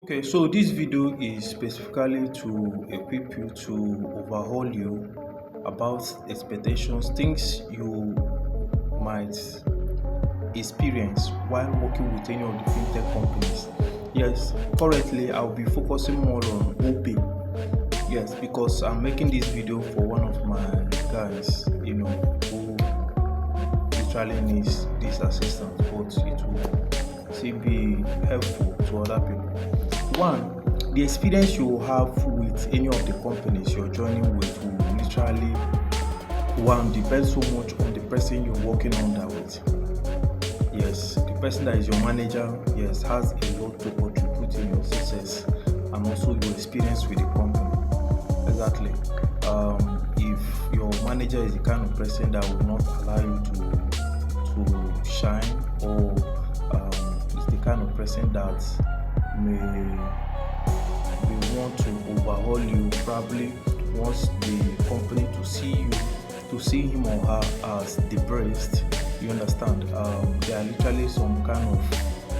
Okay, so this video is specifically to equip you to overhaul you about expectations, things you might experience while working with any of the fintech companies. Yes, currently I'll be focusing more on OP. Yes, because I'm making this video for one of my guys, who literally needs this assistance, but it will still be helpful to other people. One, the experience you have with any of the companies you're joining with will literally one depend so much on the person you're working under with. Yes, the person that is your manager, yes, has a lot to contribute in your success and also your experience with the company. Exactly. If your manager is the kind of person that will not allow you to shine, or is the kind of person that may want to overhaul you, probably wants the company to see him or her as the best. You understand? There are literally some kind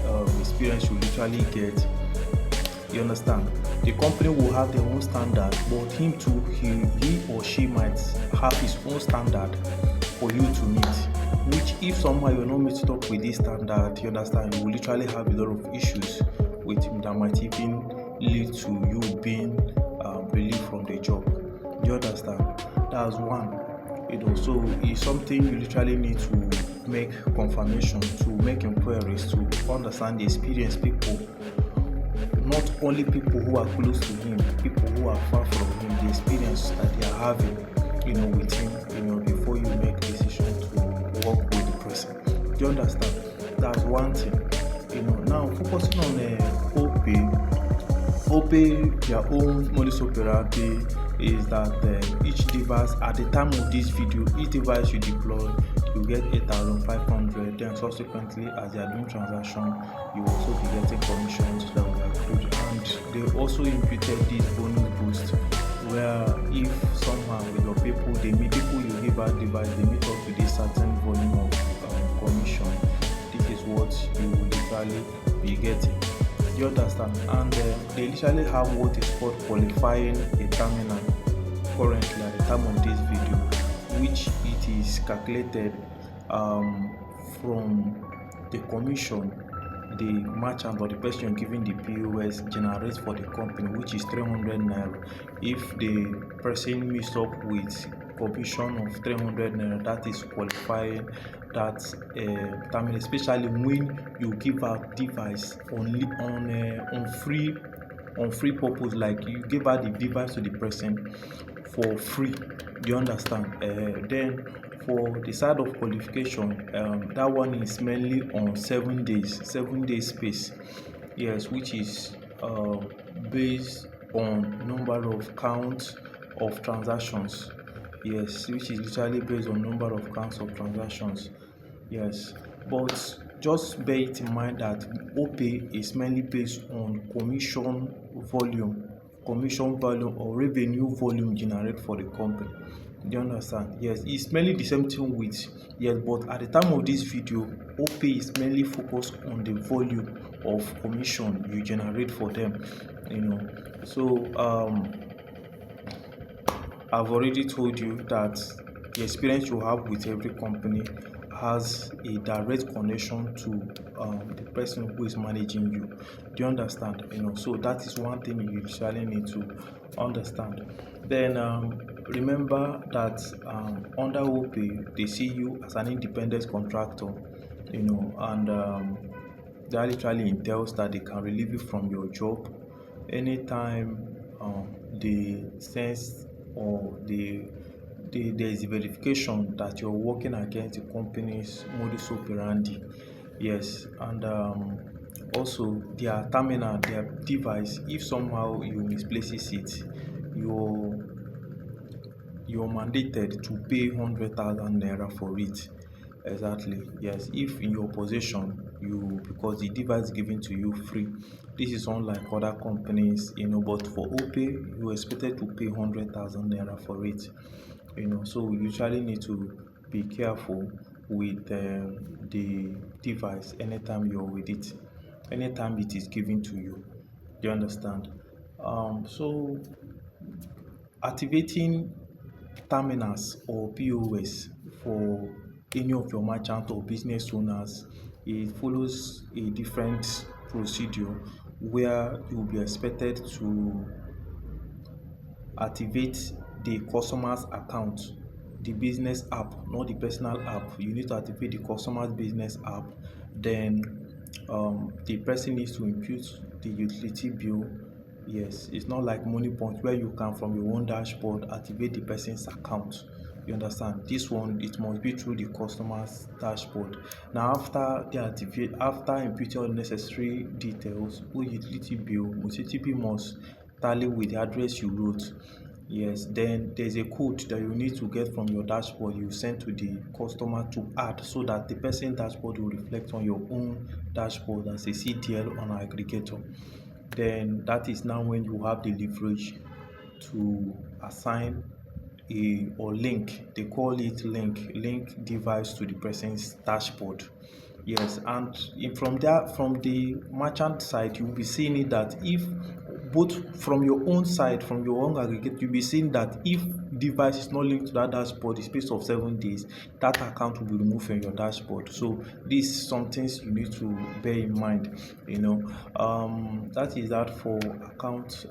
of experience you literally get. You understand? The company will have their own standard, but him too, he or she might have his own standard for you to meet. Which, if somehow you're not meeting up with this standard, you understand, you will literally have a lot of issues with him that might even lead to you being relieved from the job. You understand? That's one. So it's something you literally need to make confirmation, to make inquiries, to understand the experience people, not only people who are close to him, people who are far from him, the experience that they are having, with him, before you make decision to work with the person. Do you understand? That's one thing. Now focusing on OPay, their own modus operandi is that each device, at the time of this video, each device you deploy, you get 8,500. Then subsequently, as they are doing transaction, you also be getting commissions that will accrue. And they also imputed this bonus boost, where if somehow with your people, you give out device, they meet up with a certain volume of commission. This is what you will literally be getting. You understand? And they literally have what is called qualifying a terminal currently at the time of this video, which it is calculated from the commission the merchant or the person giving the POS generates for the company, which is 300 naira. If the person meets up with commission of 300 naira, that is qualifying that terminal, especially when you give out device on free purpose, like you give out the device to the person for free. Do you understand? Then for the side of qualification, that one is mainly on 7 days space. Yes, which is based on number of counts of transactions. Yes, which is literally based on number of counts of transactions. Yes, but just bear it in mind that OPay is mainly based on commission volume or revenue volume generated for the company. Do you understand? Yes, it's mainly the same thing with, yes, but at the time of this video, OPay is mainly focused on the volume of commission you generate for them. So I've already told you that the experience you have with every company has a direct connection to the person who is managing you. Do you understand? So that is one thing you usually need to understand. Then remember that under OPay, they see you as an independent contractor, and that literally entails that they can relieve you from your job anytime they sense, or there is a verification that you're working against the company's modus operandi. Yes, and also their terminal, their device, if somehow you misplaces it, you're you're mandated to pay 100,000 naira for it. Exactly. Yes, if in your possession, because the device given to you free. This is unlike other companies, but for OPay, you expected to pay 100,000 naira for it. So you usually need to be careful with the device anytime you're with it, anytime it is given to you. Do you understand? So activating terminals or POS for any of your merchant or business owners, it follows a different procedure where you will be expected to activate the customer's account, the business app, not the personal app. You need to activate the customer's business app. Then the person needs to input the utility bill. Yes, it's not like money point where you can from your own dashboard activate the person's account. You understand? This one, it must be through the customer's dashboard. Now after inputting all necessary details, who utility bill must tally with the address you wrote. Yes, then there's a code that you need to get from your dashboard you send to the customer to add so that the person dashboard will reflect on your own dashboard as a CTL on an aggregator. Then that is now when you have the leverage to assign a or link, they call it link device to the person's dashboard. Yes, and from there, from the merchant side, you'll be seeing it that if both from your own side, from your own aggregate, you'll be seeing that if device is not linked to that dashboard in space of 7 days, that account will be removed from your dashboard. So these some things you need to bear in mind. That is that for account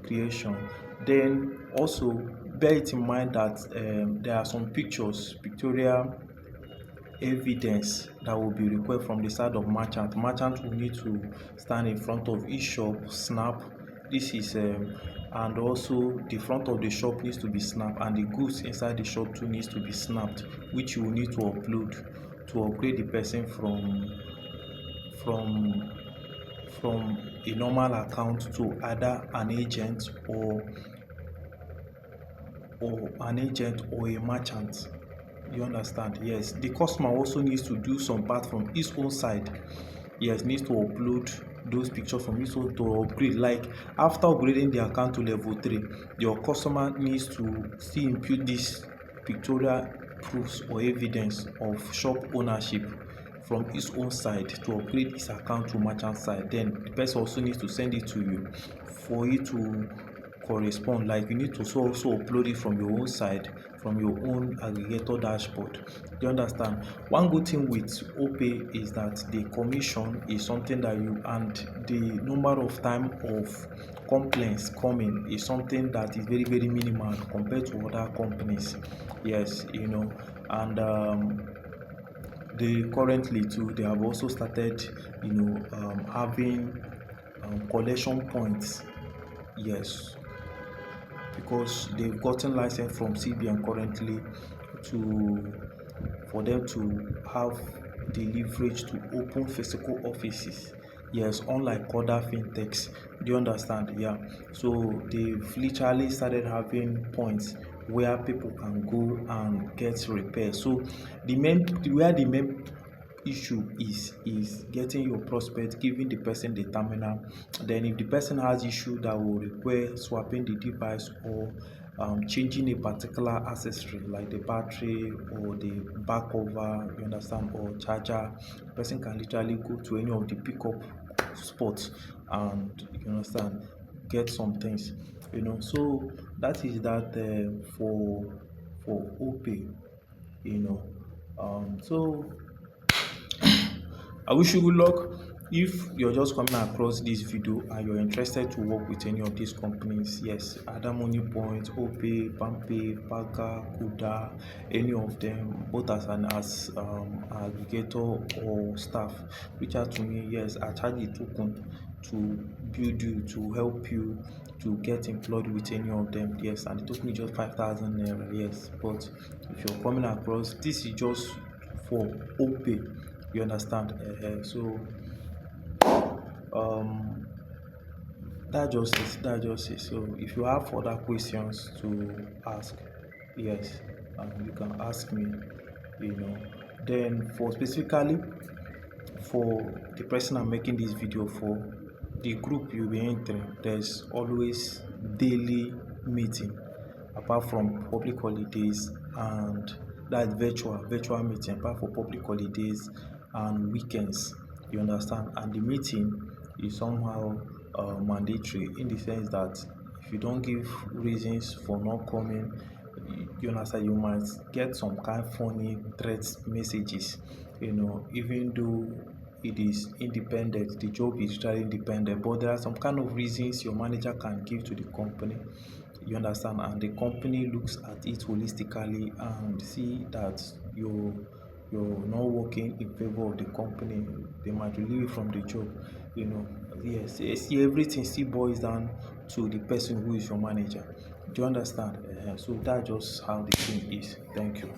creation. Then also bear it in mind that there are some pictorial evidence that will be required from the side of merchant. Merchant will need to stand in front of each shop, snap. This is and also the front of the shop needs to be snapped, and the goods inside the shop too needs to be snapped, which you will need to upload to upgrade the person from from a normal account to either an agent or a merchant. You understand? Yes, the customer also needs to do some part from his own side. Yes, needs to upload those pictures from his own to upgrade. Like after upgrading the account to level 3, your customer needs to still input this pictorial proofs or evidence of shop ownership from his own side to upgrade his account to merchant side. Then the person also needs to send it to you for you to correspond. Like you need to also upload it from your own side, from your own aggregator dashboard. Do you understand? One good thing with OPay is that the commission is something that you, and the number of time of complaints coming is something that is very very minimal compared to other companies. Yes, and they currently too, they have also started having collection points. Yes, because they've gotten license from CBN currently to for them to have the leverage to open physical offices. Yes, unlike other fintechs. Do you understand? Yeah. So they've literally started having points where people can go and get repairs. So the main issue is getting your prospect, giving the person the terminal. Then if the person has issue that will require swapping the device or changing a particular accessory like the battery or the back cover, you understand, or charger, the person can literally go to any of the pickup spots and, you understand, get some things. So that is that for OPay. So I wish you good luck. If you're just coming across this video and you're interested to work with any of these companies, yes, Ada Money Point, OPay, Pampay, Paga, Kuda, any of them, both as an aggregator or staff, reach out to me. Yes, I charge a token to build you, to help you to get employed with any of them. Yes, and it took me just 5,000 naira. Yes, but if you're coming across, this is just for OPay. You understand? So um that just is so if you have further questions to ask, yes, you can ask me. Then for specifically for the person I'm making this video for, the group you'll be entering, there's always daily meeting apart from public holidays, and that virtual meeting apart from public holidays and weekends. You understand? And the meeting is somehow mandatory, in the sense that if you don't give reasons for not coming, you understand, you might get some kind of funny threat messages, even though it is independent, the job is totally independent, but there are some kind of reasons your manager can give to the company, you understand, and the company looks at it holistically and see that you're not working in favor of the company, they might relieve you from the job, you know. Yes, see, everything still boils down to the person who is your manager. Do you understand? So that's just how the thing is. Thank you.